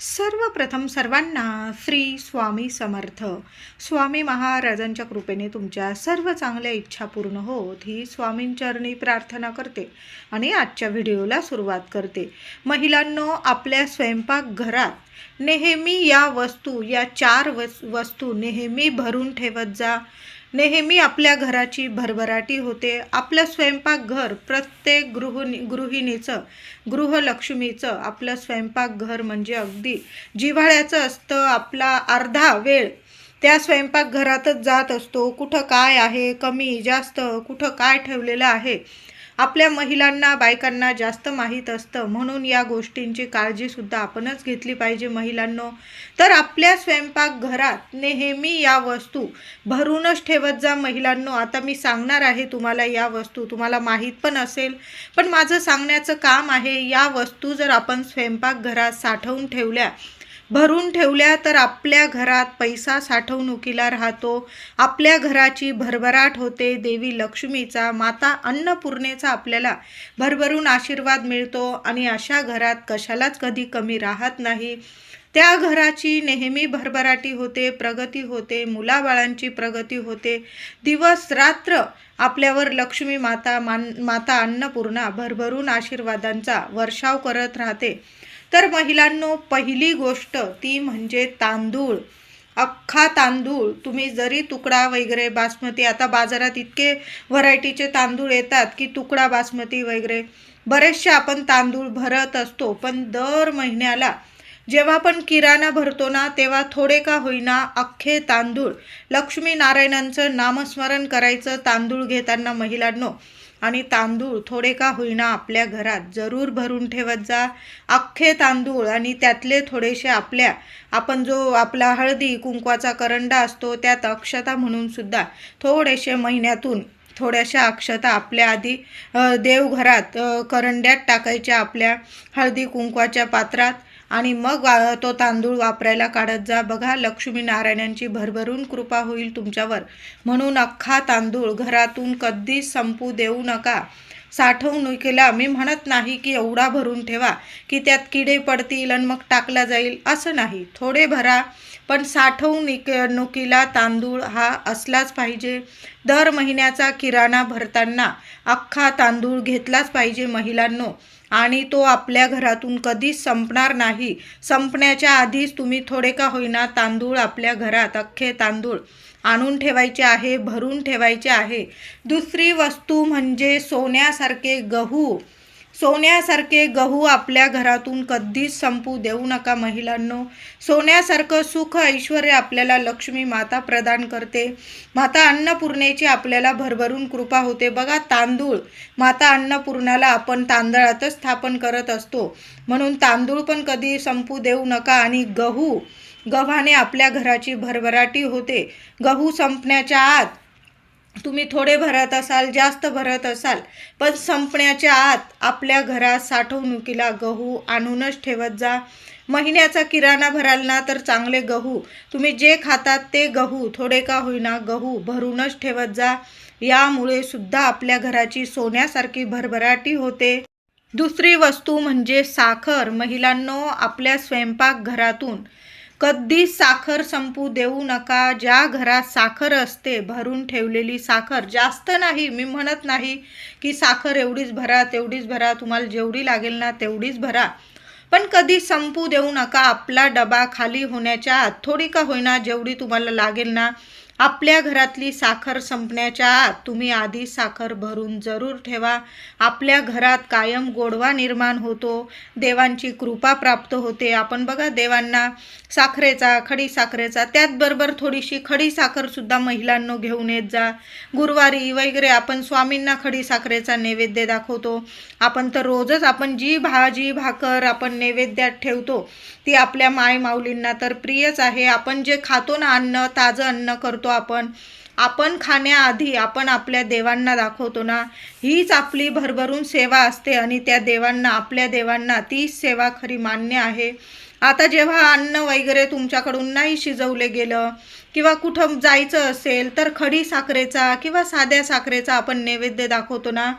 सर्वप्रथम सर्वांना श्री स्वामी समर्थ. स्वामी महाराजांच्या कृपेने तुमच्या सर्व चांगल्या इच्छा पूर्ण होत ही स्वामींचरणी प्रार्थना करते आणि आजच्या व्हिडिओला सुरुवात करते. महिलांनो, आपल्या स्वयंपाकघरात नेहमी या चार वस्तू नेहमी भरून ठेवत जा. नेहमी आपल्या घराची भरभराटी होते. आपलं स्वयंपाकघर प्रत्येक गृहिणीचं, गृहलक्ष्मीचं आपलं स्वयंपाकघर म्हणजे अगदी जिव्हाळ्याचं असतं. आपला अर्धा वेळ त्या स्वयंपाकघरातच जात असतो. कुठं काय आहे, कमी जास्त, कुठं काय ठेवलेलं आहे, आपल्या महिलांना, बायकांना जास्त माहीत असतं. म्हणून या गोष्टींची काळजीसुद्धा आपणच घेतली पाहिजे महिलांनो. तर आपल्या स्वयंपाकघरात नेहमी या वस्तू भरूनच ठेवत जा महिलांनो. आता मी सांगणार आहे तुम्हाला या वस्तू, तुम्हाला माहीत पण असेल, पण माझं सांगण्याचं काम आहे, या वस्तू जर आपण स्वयंपाकघरात साठवून ठेवल्या, भरून ठेवल्या, तर आपल्या घरात पैसा साठवणुकीला राहतो. आपल्या घराची भरभराट होते. देवी लक्ष्मीचा, माता अन्नपूर्णेचा आपल्याला भरभरून आशीर्वाद मिळतो आणि अशा घरात कशालाच कधी कमी राहत नाही. त्या घराची नेहमी भरभराटी होते, प्रगती होते, मुलाबाळांची प्रगती होते. दिवस रात्र आपल्यावर लक्ष्मी माता अन्नपूर्णा भरभरून आशीर्वादांचा वर्षाव करत राहते. तर महिलांनो, पहिली गोष्ट ती म्हणजे तांदूळ. अख्खा तांदूळ. तुम्ही जरी तुकडा वगैरे बासमती, आता बाजारात इतके व्हरायटीचे तांदूळ येतात की तुकडा बासमती वगैरे बरेचसे आपण तांदूळ भरत असतो. पण दर महिन्याला जेव्हा आपण किराणा भरतो ना, तेव्हा थोडे का होईना अख्खे तांदूळ, लक्ष्मी नारायणांचं नामस्मरण करायचं तांदूळ घेताना महिलांनो. आणि तांदूळ थोडे का होईना आपल्या घरात जरूर भरून ठेवत जा. अख्खे तांदूळ आणि त्यातले थोडेसे आपण जो आपला हळदी कुंकवाचा करंडा असतो त्यात अक्षता म्हणून सुद्धा थोडेसे महिन्यातून थोड्याशा अक्षता आपल्या आधी देवघरात करंड्यात टाकायच्या, आपल्या हळदी कुंकवाच्या पात्रात, आणि मग तो तांदूळ वापरायला काढत जा. बघा, लक्ष्मी नारायणांची भरभरून कृपा होईल तुमच्यावर. म्हणून अख्खा तांदूळ घरातून कधीच संपू देऊ नका. साठवणुकीला मी म्हणत नाही की एवढा भरून ठेवा की त्यात किडे पडतील आणि मग टाकला जाईल, असं नाही. थोडे भरा, पण साठवणुकीला तांदूळ हा असलाच पाहिजे. दर महिन्याचा किराणा भरताना अख्खा तांदूळ घेतलाच पाहिजे महिलांनो. आणि तो आपल्या घरातून कधीच संपणार नाही. संपण्याच्या आधीच तुम्ही थोडे का होईना तांदूळ आपल्या घरात, अख्खे तांदूळ आणून ठेवायचे आहे, भरून ठेवायचे आहे. दुसरी वस्तू म्हणजे सोन्यासारखे गहू. सोन्यासारखे गहू आपल्या घरातून कधीच संपू देऊ नका महिलांनो. सोन्यासारखं सुख ऐश्वर्य आपल्याला लक्ष्मी माता प्रदान करते. माता अन्नपूर्णेची आपल्याला भरभरून कृपा होते. बघा, तांदूळ माता अन्नपूर्णाला आपण तांदळातच स्थापन करत असतो. म्हणून तांदूळ पण कधी संपू देऊ नका. आणि गव्हाने आपल्या घराची भरभराटी होते. गहू संपण्याच्या आत तुम्ही थोडे भरत असाल, जास्त भरत असाल, पण संपण्याच्या आत आपल्या घरात साठवणुकीला गहू आणूनच ठेवत जा. महिन्याचा किराणा भराल ना, तर चांगले गहू, तुम्ही जे खातात ते गहू, थोडे का होईना गहू भरूनच ठेवत जा. यामुळे सुद्धा आपल्या घराची सोन्यासारखी भरभराटी होते. दुसरी वस्तू म्हणजे साखर. महिलांनो, आपल्या स्वयंपाकघरातून कधी साखर संपू देऊ नका. ज्या घरात साखर असते, भरून ठेवलेली साखर, जास्त नाही, मी म्हणत नाही की साखर एवढीच भरा, तेवढीच भरा, तुम्हाला जेवढी लागेल ना तेवढीच भरा, पण कधी संपू देऊ नका. आपला डबा खाली होण्याच्या आत थोडी का होईना, जेवढी तुम्हाला लागेल ना, आपल्या घरातली साखर संपण्याच्या आत तुम्ही आधी साखर भरून जरूर ठेवा. आपल्या घरात कायम गोडवा निर्माण होतो, देवांची कृपा प्राप्त होते. आपण बघा, देवांना साखरेचा, खडी साखरेचा, त्याचबरोबर थोडीशी खडी साखरसुद्धा महिलांनो घेऊन येत जा. गुरुवारी वगैरे आपण स्वामींना खडी साखरेचा नैवेद्य दाखवतो. आपण तर रोजच आपण जी भाजी भाकर आपण नैवेद्यात ठेवतो ती आपल्या माऊलींना तर प्रियच आहे. आपण जे खातो ना अन्न, ताजं अन्न करतो आपण खाण्याआधी आपण आपल्या देवांना दाखवतो ना, हीच आपली भरभरून सेवा असते. आणि त्या देवांना, आपल्या देवांना तीच सेवा खरी मान्य आहे. आता जेव्हा अन्न वगैरे तुमच्याकडून नाही शिजवले गेलं किंवा कुठं जायचं असेल, तर खडी साखरेचा किंवा साध्या साखरेचा आपण नैवेद्य दाखवतो ना,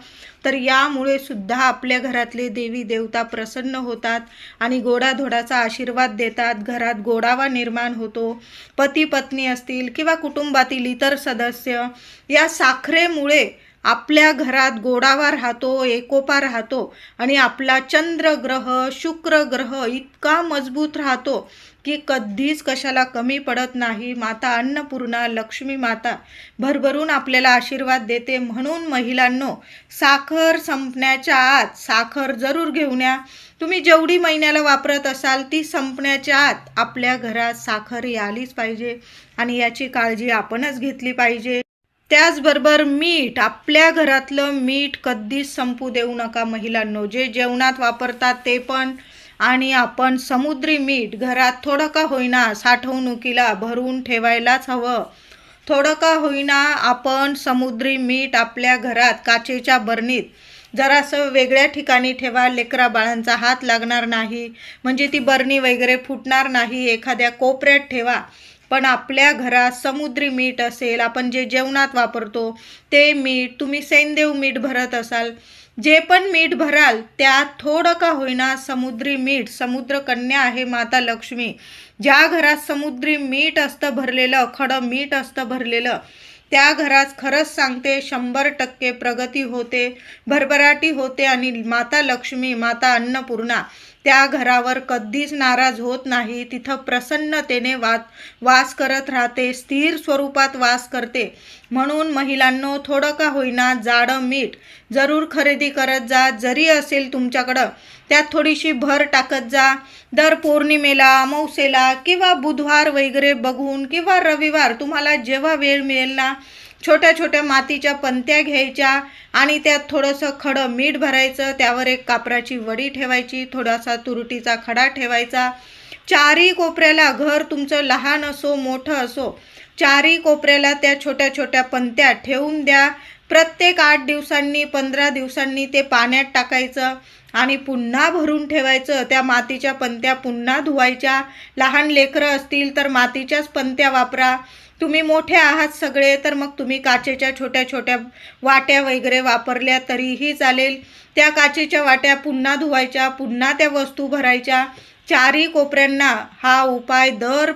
तर यामुळे सुद्धा आपल्या घरातले देवी देवता प्रसन्न होतात आणि गोडाधोडाचा आशीर्वाद देतात. घरात गोडावा निर्माण होतो. पती पत्नी असतील किंवा कुटुंबातील इतर सदस्य, या साखरेमुळे आपल्या घरात गोडावा राहतो, एकोपा राहतो आणि आपला चंद्रग्रह, शुक्र ग्रह इतका मजबूत राहतो की कधीच कशाला कमी पडत नाही. माता अन्नपूर्णा, लक्ष्मी माता भरभरून आपल्याला आशीर्वाद देते. म्हणून महिलांनो, साखर संपण्याच्या आत साखर जरूर घेऊन या. तुम्ही जेवढी महिन्याला वापरत असाल ती संपण्याच्या आत आपल्या घरात साखर आलीच पाहिजे आणि याची काळजी आपणच घेतली पाहिजे. त्याचबरोबर मीठ, आपल्या घरातलं मीठ कधीच संपू देऊ नका महिलांनो. जे जेवणात वापरतात ते पण, आणि आपण समुद्री मीठ घरात थोडं का होईना साठवणुकीला भरून ठेवायलाच हवं. थोडं का होईना आपण समुद्री मीठ आपल्या घरात काचेच्या बरणीत जरासं वेगळ्या ठिकाणी ठेवा. लेकरा बाळांचा हात लागणार नाही, म्हणजे ती बरणी वगैरे फुटणार नाही. एखाद्या कोपऱ्यात ठेवा. पण आपल्या घरात समुद्री मीठ असेल, आपण जे जेवणात वापरतो ते मीठ, तुम्ही सैंधव मीठ भरत असाल, जे पण मीठ भराल त्यात थोडं का होईना समुद्री मीठ, समुद्रकन्या आहे माता लक्ष्मी. ज्या घरात समुद्री मीठ असतं भरलेलं, खडं मीठ असतं भरलेलं, त्या घरात खरंच सांगते 100% प्रगती होते, भरभराटी होते आणि माता लक्ष्मी, माता अन्नपूर्णा त्या घरावर कधीच नाराज होत नाही. तिथं प्रसन्नतेने वास करत राहते, स्थिर स्वरूपात वास करते. म्हणून महिलांनो, थोडं का होईना जाडं मीठ जरूर खरेदी करत जा. जरी असेल तुमच्याकडं त्यात थोडीशी भर टाकत जा. दर पौर्णिमेला, अमावस्येला किंवा बुधवार वगैरे बघून किंवा रविवार तुम्हाला जेव्हा वेळ मिळेल ना, छोट्या छोट्या मातीच्या पंत्या घ्यायच्या आणि त्यात थोडंसं खडं मीठ भरायचं. त्यावर एक कापराची वडी ठेवायची, थोडासा तुरटीचा खडा ठेवायचा. चारही कोपऱ्याला, घर तुमचं लहान असो मोठं असो, चारही कोपऱ्याला त्या छोट्या छोट्या पंत्या ठेवून द्या. प्रत्येक 8 दिवसांनी 15 दिवसांनी ते पाण्यात टाकायचं आणि पुन्हा भरून ठेवायचं. त्या मातीच्या पंत्या पुन्हा धुवायच्या. लहान लेकरं असतील तर मातीच्याच पंत्या वापरा. तुम्ही मोठे आहात सगळे तर मग तुम्ही काचेच्या छोट्या छोट्या वाट्या वगैरे वापरल्या तरीही चालेल. त्या काचेच्या वाट्या पुन्हा धुवायच्या, पुन्हा त्या वस्तू भरायच्या. चारही कोपऱ्यांना हा उपाय दर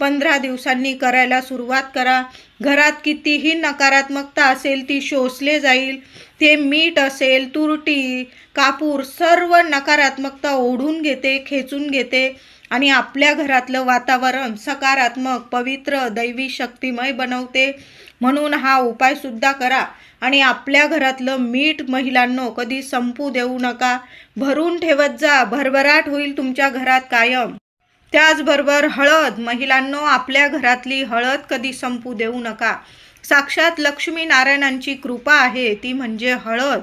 15 दिवसांनी करायला सुरुवात करा. घरात कितीही नकारात्मकता असेल ती शोषले जाईल. ते मीठ असेल, तुरटी, कापूर, सर्व नकारात्मकता ओढून घेते, खेचून घेते आणि आपल्या घरातलं वातावरण सकारात्मक, पवित्र, दैवी शक्तिमय बनवते. म्हणून हा उपाय सुद्धा करा आणि आपल्या घरातलं मीठ महिलांनो कधी संपू देऊ नका. भरून ठेवत जा, भरभराट होईल तुमच्या घरात कायम. त्याचबरोबर हळद महिलांनो, आपल्या घरातली हळद कधी संपू देऊ नका. साक्षात लक्ष्मी नारायणांची कृपा आहे ती म्हणजे हळद.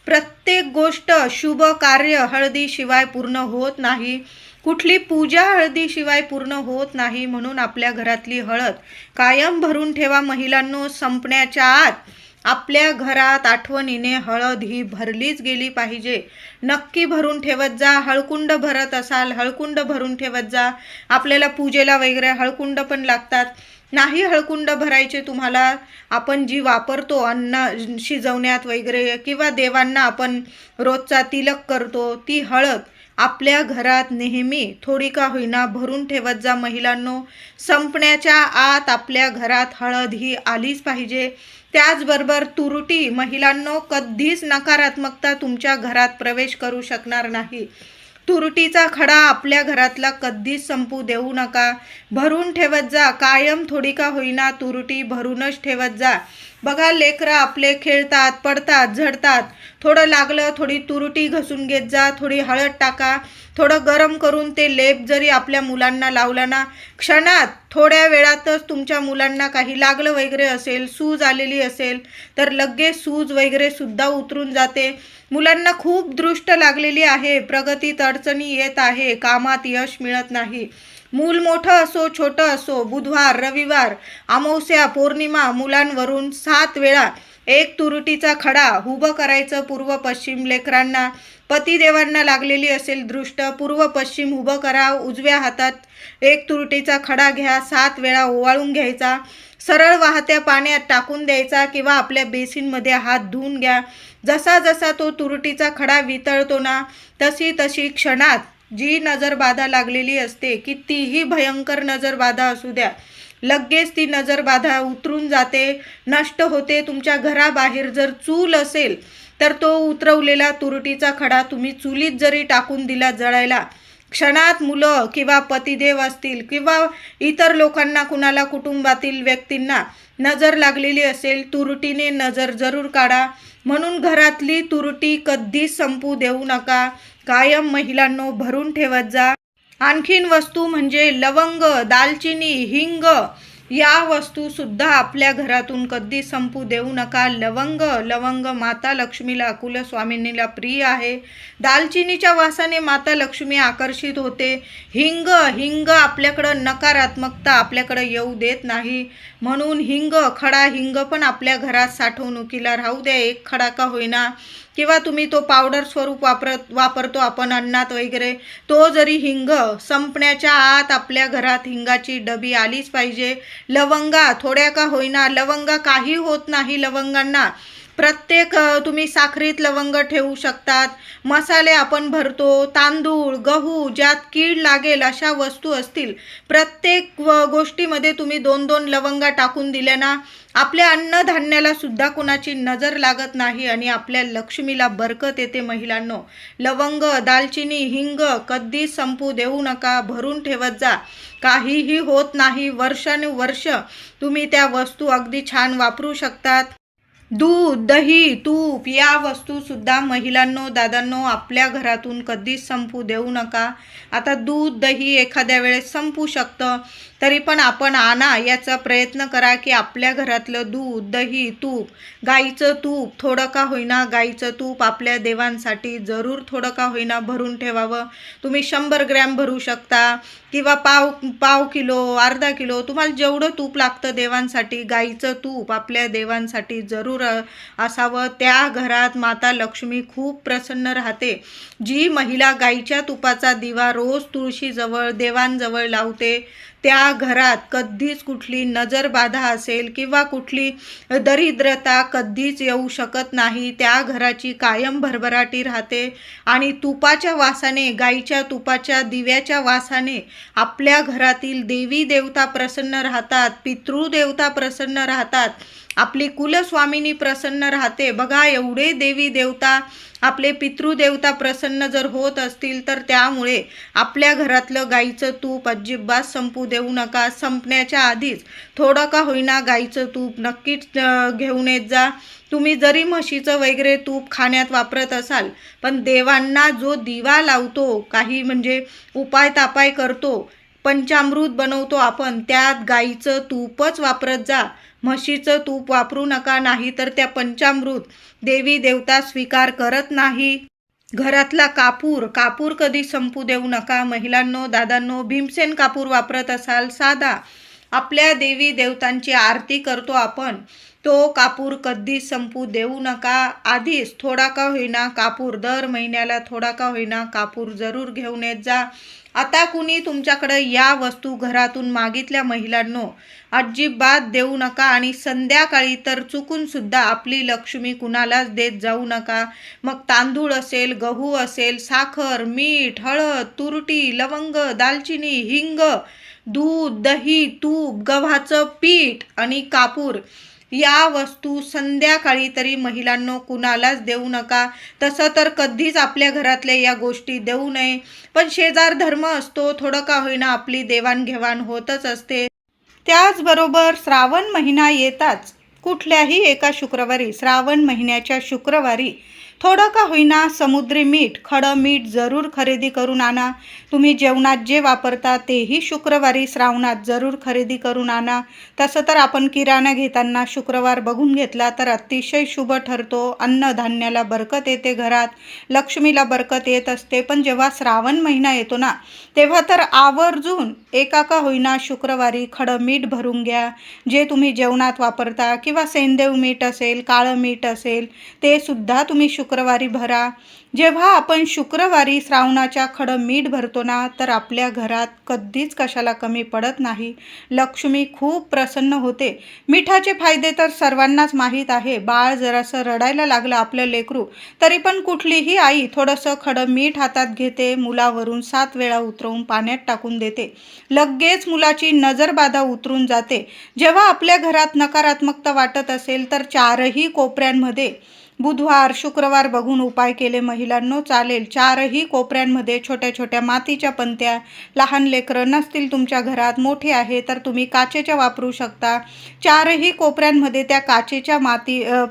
प्रत्येक गोष्ट, शुभ कार्य हळदीशिवाय पूर्ण होत नाही. कुठली पूजा हळदीशिवाय पूर्ण होत नाही. म्हणून आपल्या घरातली हळद कायम भरून ठेवा महिलांनो. संपण्याच्या आत आपल्या घरात आठवणीने हळद ही भरलीच गेली पाहिजे. नक्की भरून ठेवत जा. हळकुंड भरत असाल, हळकुंड भरून ठेवत जा. आपल्याला पूजेला वगैरे हळकुंड पण लागतात. नाही हळकुंड भरायचे तुम्हाला, आपण जी वापरतो अन्न शिजवण्यात वगैरे किंवा देवांना आपण रोजचा तिलक करतो, ती हळद आपल्या घरात नेहमी थोडी का होईना भरून ठेवत जा महिलांनो. संपण्याच्या आत आपल्या घरात हळद ही आलीच पाहिजे. त्याचबरोबर तुरटी महिलांनो, कधीच नकारात्मकता तुमच्या घरात प्रवेश करू शकणार नाही. तुरटीचा खडा आपल्या घरातला कधीच संपू देऊ नका. भरून ठेवत जा. कायम थोडी का होईना तुरटी भरूनच ठेवत जा. बघा, लेकरं आपले खेळतात, पडतात, झडतात. थोडं लागलं, थोडी तुरटी घसून घेत जा, थोडी हळद टाका. थोडं गरम करून ते लेप जरी आपल्या मुलांना लावला ना, क्षणात थोड्या वेळातच तुमच्या मुलांना काही लागलं वगैरे असेल, सूज आलेली असेल तर लगेच सूज वगैरे सुद्धा उतरून जाते. मुलांना खूप दृष्ट लागलेली आहे, प्रगतीत अडचणी येत आहे, कामात यश मिळत नाही. मूल मोठं असो छोटं असो, बुधवार, रविवार, अमावस्या, पौर्णिमा, मुलांवरून 7 वेळा एक तुरटीचा खडा उभं करायचं पूर्व पश्चिम. लेकरांना, पतिदेवांना लागलेली असेल दृष्ट, पूर्व पश्चिम उभं करा. उजव्या हातात एक तुरटीचा खडा घ्या, 7 वेळा ओवाळून घ्यायचा. सरळ वाहत्या पाण्यात टाकून द्यायचा किंवा आपल्या बेसिनमध्ये हात धुवून घ्या. जसा जसा तो तुरटीचा खडा वितळतो ना, तशी तशी क्षणात जी नजरबाधा लागलेली असते, कितीही भयंकर नजरबाधा असू द्या, लगेच ती नजरबाधा उतरून जाते, नष्ट होते. तुमच्या घराबाहेर जर चूल असेल तर तो उतरवलेला तुरटीचा खडा तुम्ही चुलीत जरी टाकून दिला जळायला, क्षणात मुलं किंवा पतिदेव असतील किंवा इतर लोकांना, कुणाला कुटुंबातील व्यक्तींना नजर लागलेली असेल, तुरटीने नजर जरूर काढा. म्हणून घरातली तुरटी कधीच संपू देऊ नका. कायम महिलांनो भरून ठेवत जा. आणखीन वस्तू म्हणजे लवंग, दालचिनी, हिंग या वस्तूसुद्धा आपल्या घरातून कधी संपू देऊ नका. लवंग माता लक्ष्मीला, कुलस्वामिनीला प्रिय आहे. दालचिनीच्या वासाने माता लक्ष्मी आकर्षित होते. हिंग आपल्याकडं नकारात्मकता आपल्याकडं येऊ देत नाही. म्हणून खडा हिंग पण आपल्या घरात साठवणुकीला राहू द्या. एक खडा का होईना, किंवा तुम्ही तो पावडर स्वरूप वापरतो आपण अन्नात वगैरे, तो जरी हिंग संपण्याच्या आत आपल्या घरात हिंगाची डबी आलीच पाहिजे. लवंगा थोड्या का होईना, लवंगा काही होत नाही लवंगांना. प्रत्येक तुम्ही साखरीत लवंग ठेवू शकतात. मसाले आपण भरतो, तांदूळ, गहू, ज्यात कीड लागेल अशा वस्तू असतील, प्रत्येक गोष्टीमध्ये तुम्ही 2-2 लवंगा टाकून दिल्या ना, आपल्या अन्नधान्याला सुद्धा कुणाची नजर लागत नाही आणि आपल्या लक्ष्मीला बरकत येते. महिलांनो, लवंग, दालचिनी, हिंग कधी संपू देऊ नका, भरून ठेवत जा. काहीही होत नाही. वर्षानुवर्ष तुम्ही त्या वस्तू अगदी छान वापरू शकतात. दूध, दही, तूप या वस्तूसुद्धा महिलांनो, दादांनो आपल्या घरातून कधीच संपू देऊ नका. आता दूध, दही एखाद्या वेळेस संपू शकतं, तरी पण आपण आणा, याचा प्रयत्न करा की आपल्या घरातलं दूध, दही, तूप, गाईचं तूप थोडं का होईना, गाईचं तूप आपल्या देवांसाठी जरूर थोडं का होईना भरून ठेवावं. तुम्ही 100 ग्रॅम भरू शकता किंवा पाव किलो, अर्धा किलो, तुम्हाला जेवढं तूप लागतं देवांसाठी, गाईचं तूप आपल्या देवांसाठी जरूर असावं. त्या घरात माता लक्ष्मी खूप प्रसन्न राहते. जी महिला गाईच्या तुपाचा दिवा रोज तुळशीजवळ, देवांजवळ लावते, त्या घरात कधीच कुठली नजरबाधा असेल किंवा कुठली दरिद्रता कधीच येऊ शकत नाही. त्या घराची कायम भरभराटी राहते आणि तुपाच्या वासाने, गाईच्या तुपाच्या दिव्याच्या वासाने आपल्या घरातील देवी देवता प्रसन्न राहतात, पितृदेवता प्रसन्न राहतात, आपली कुलस्वामिनी प्रसन्न राहते. बघा, एवढे देवी देवता, आपले पितृदेवता प्रसन्न जर होत असतील तर त्यामुळे आपल्या घरातलं गाईचं तूप अजिबात संपू देऊ नका. संपण्याच्या आधीच थोडं का होईना गाईचं तूप नक्कीच घेऊन येत जा. तुम्ही जरी म्हशीचं वगैरे तूप खाण्यात वापरत असाल, पण देवांना जो दिवा लावतो, काही म्हणजे उपाय तापाय करतो, पंचामृत बनवतो आपण, त्यात गाईचं तूपच वापरत जा. म्हशीचं तूप वापरू नका, नाही तर त्या पंचामृत देवी देवता स्वीकार करत नाही. घरातला कापूर कधी संपू देऊ नका. महिलांनो, दादांनो, भीमसेन कापूर वापरत असाल, साधा आपल्या देवी देवतांची आरती करतो आपण, तो कापूर कधी संपू देऊ नका. आधीच थोडा का होईना कापूर, दर महिन्याला थोडा का होईना कापूर जरूर घेऊन येत जा. आता कुणी तुमच्याकडे या वस्तू घरातून मागितल्या, महिलांनो, अजिबात देऊ नका. आणि संध्याकाळी तर चुकून सुद्धा आपली लक्ष्मी कुणालाच देत जाऊ नका. मग तांदूळ असेल, गहू असेल, साखर, मीठ, हळद, तुरटी, लवंग, दालचिनी, हिंग, दूध, दही, तूप, गव्हाचं पीठ आणि कापूर या वस्तू संध्याकाळी तरी महिलांनो कुणालाच देऊ नका. तसं तर कधीच आपल्या घरातल्या या गोष्टी देऊ नये, पण शेजार धर्म असतो, थोडं का होईना आपली देवाणघेवाण होतच असते. त्याचबरोबर श्रावण महिना येताच कुठल्याही एका शुक्रवारी, श्रावण महिन्याच्या शुक्रवारी थोडं का होईना समुद्री मीठ, खडं मीठ जरूर खरेदी करून आणा. तुम्ही जेवणात जे वापरता तेही शुक्रवारी श्रावणात जरूर खरेदी करून आणा. तसं तर आपण किराणा घेताना शुक्रवार बघून घेतला तर अतिशय शुभ ठरतो. अन्नधान्याला बरकत येते, घरात लक्ष्मीला बरकत येत असते. पण जेव्हा श्रावण महिना येतो ना, तेव्हा तर आवर्जून एका का होईना शुक्रवारी खडं मीठ भरून घ्या. जे तुम्ही जेवणात वापरता किंवा सेंदेव मीठ असेल, काळं मीठ असेल, ते सुद्धा तुम्ही शुक्रवारी भरा. जेव्हा आपण शुक्रवारी श्रावणाच्या खडं मीठ भरतो ना, तर आपल्या घरात कधीच कशाला कमी पडत नाही. लक्ष्मी खूप प्रसन्न होते. मिठाचे फायदे तर सर्वांनाच माहीत आहे. बाळ जरासं रडायला लागलं आपलं लेकरू, तरी पण कुठलीही आई थोडंसं खडं मीठ हातात घेते, मुलावरून 7 वेळा उतरवून पाण्यात टाकून देते. लगेच मुलाची नजरबाधा उतरून जाते. जेव्हा आपल्या घरात नकारात्मकता वाटत असेल तर 4ही कोपऱ्यांमध्ये बुधवार शुक्रवार बघून उपाय केले महिलांनो चालेल. 4ही कोपऱ्यांमध्ये छोट्या छोट्या मातीच्या पंत्या, लहान लेकरं नसतील तुमच्या घरात, मोठे आहे तर तुम्ही काचेच्या वापरू शकता. 4ही कोपऱ्यांमध्ये त्या काचेच्या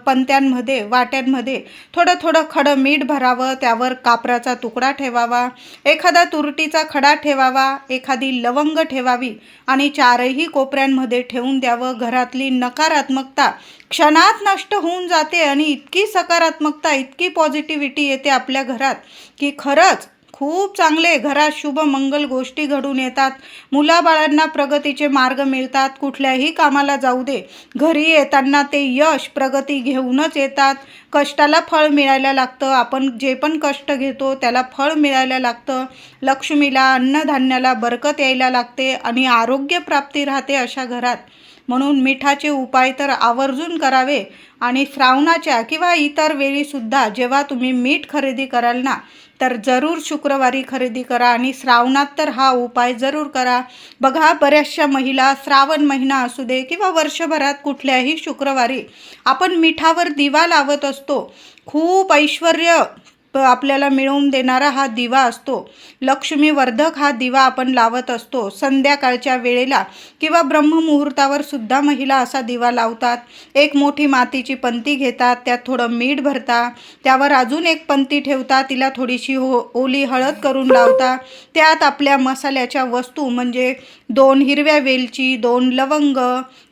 पंत्यांमध्ये वाट्यांमध्ये थोडं थोडं खडं मीठ भरावं. त्यावर कापराचा तुकडा ठेवावा, एखादा तुरटीचा खडा ठेवावा, एखादी लवंग ठेवावी आणि 4ही कोपऱ्यांमध्ये ठेवून द्यावं. घरातली नकारात्मकता क्षणात नष्ट होऊन जाते आणि इतकी सकारात्मकता, इतकी पॉझिटिव्हिटी येते आपल्या घरात की खरंच खूप चांगले घरात शुभ मंगल गोष्टी घडून येतात. मुलाबाळांना प्रगतीचे मार्ग मिळतात. कुठल्याही कामाला जाऊ दे, घरी येताना ते यश प्रगती घेऊनच येतात. कष्टाला फळ मिळायला लागतं. आपण जे पण कष्ट घेतो त्याला फळ मिळायला लागतं. लक्ष्मीला, अन्नधान्याला बरकत यायला लागते आणि आरोग्य प्राप्ती राहते अशा घरात. म्हणून मिठाचे उपाय तर आवर्जून करावे. आणि श्रावणाच्या किंवा इतर वेळीसुद्धा जेव्हा तुम्ही मीठ खरेदी कराल ना, तर जरूर शुक्रवारी खरेदी करा आणि श्रावणात तर हा उपाय जरूर करा. बघा, बऱ्याचशा महिला श्रावण महिना असू दे किंवा वर्षभरात कुठल्याही शुक्रवारी आपण मिठावर दिवा लावत असतो. खूप ऐश्वर्य आपल्याला मिळवून देणारा हा दिवा असतो. लक्ष्मीवर्धक हा दिवा आपण लावत असतो. संध्याकाळच्या वेळेला किंवा ब्रह्ममुहूर्तावर सुद्धा महिला असा दिवा लावतात. एक मोठी मातीची पंती घेतात, त्यात थोडं मीठ भरतात, त्यावर अजून एक पंती ठेवतात, तिला थोडीशी ओली हळद करून लावतात. त्यात आपल्या मसाल्याच्या वस्तू म्हणजे 2 हिरव्या वेलची, 2 लवंग,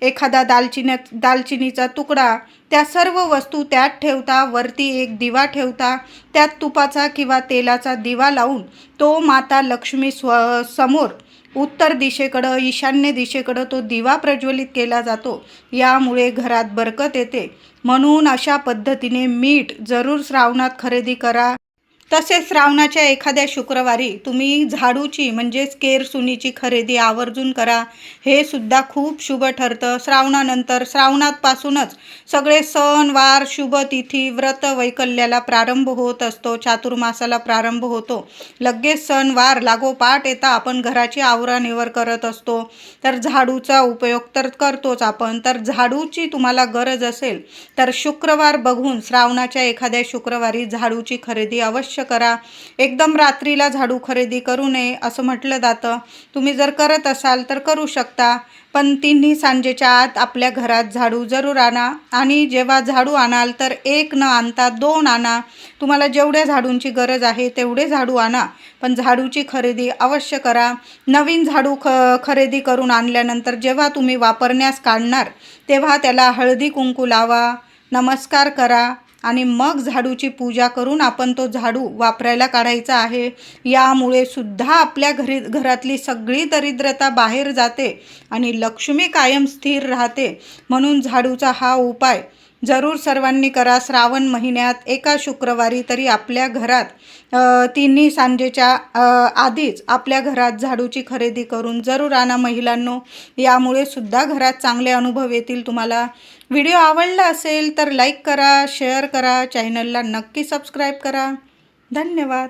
एखादा दालचिनीचा तुकडा, त्या सर्व वस्तू त्यात ठेवता. वरती एक दिवा ठेवता, त्यात तुपाचा किंवा तेलाचा दिवा लावून तो माता लक्ष्मी समोर उत्तर दिशेकडं, ईशान्य दिशेकडं तो दिवा प्रज्वलित केला जातो. यामुळे घरात बरकत येते. म्हणून अशा पद्धतीने मीठ जरूर श्रावणात खरेदी करा. तसेच श्रावणाच्या एखाद्या शुक्रवारी तुम्ही झाडूची म्हणजेच केरसुनीची खरेदी आवर्जून करा. हे सुद्धा खूप शुभ ठरतं. श्रावणानंतर श्रावणापासूनच सगळे सण वार, शुभ तिथी, व्रत वैकल्याला प्रारंभ होत असतो. चातुर्मासाला प्रारंभ होतो. लगेच सण वार लागोपाठ येता आपण घराची आवरानिवर करत असतो. तर झाडूचा उपयोग तर करतोच आपण. तर झाडूची तुम्हाला गरज असेल तर शुक्रवार बघून श्रावणाच्या एखाद्या शुक्रवारी झाडूची खरेदी अवश्य करा. एकदम रात्रीला झाडू खरेदी करू नये असं म्हटलं जातं. तुम्ही जर करत असाल तर करू शकता, पण 3ही सांजेच्या आत आपल्या घरात झाडू जरूर आणा. आणि जेव्हा झाडू आणाल तर 1 न आणता 2 आणा. तुम्हाला जेवढ्या झाडूंची गरज आहे तेवढे झाडू आणा, पण झाडूची खरेदी अवश्य करा. नवीन झाडू खरेदी करून आणल्यानंतर जेव्हा तुम्ही वापरण्यास काढणार तेव्हा त्याला हळदी कुंकू लावा, नमस्कार करा आणि मग झाडूची पूजा करून आपण तो झाडू वापरायला काढायचा आहे. यामुळे सुद्धा आपल्या घरातली सगळी दरिद्रता बाहेर जाते आणि लक्ष्मी कायम स्थिर राहते. म्हणून झाडूचा हा उपाय जरूर सर्वांनी करा. श्रावण महिन्यात एका शुक्रवारी तरी आपल्या घरात 3ही सांजेच्या आधीच आपल्या घरात झाडूची खरेदी करून जरूर आणा महिलांनो. यामुळे सुद्धा घरात चांगले अनुभव येतील तुम्हाला. व्हिडिओ आवडला असेल तर लाईक करा, शेअर करा, चॅनलला नक्की सबस्क्राईब करा. धन्यवाद.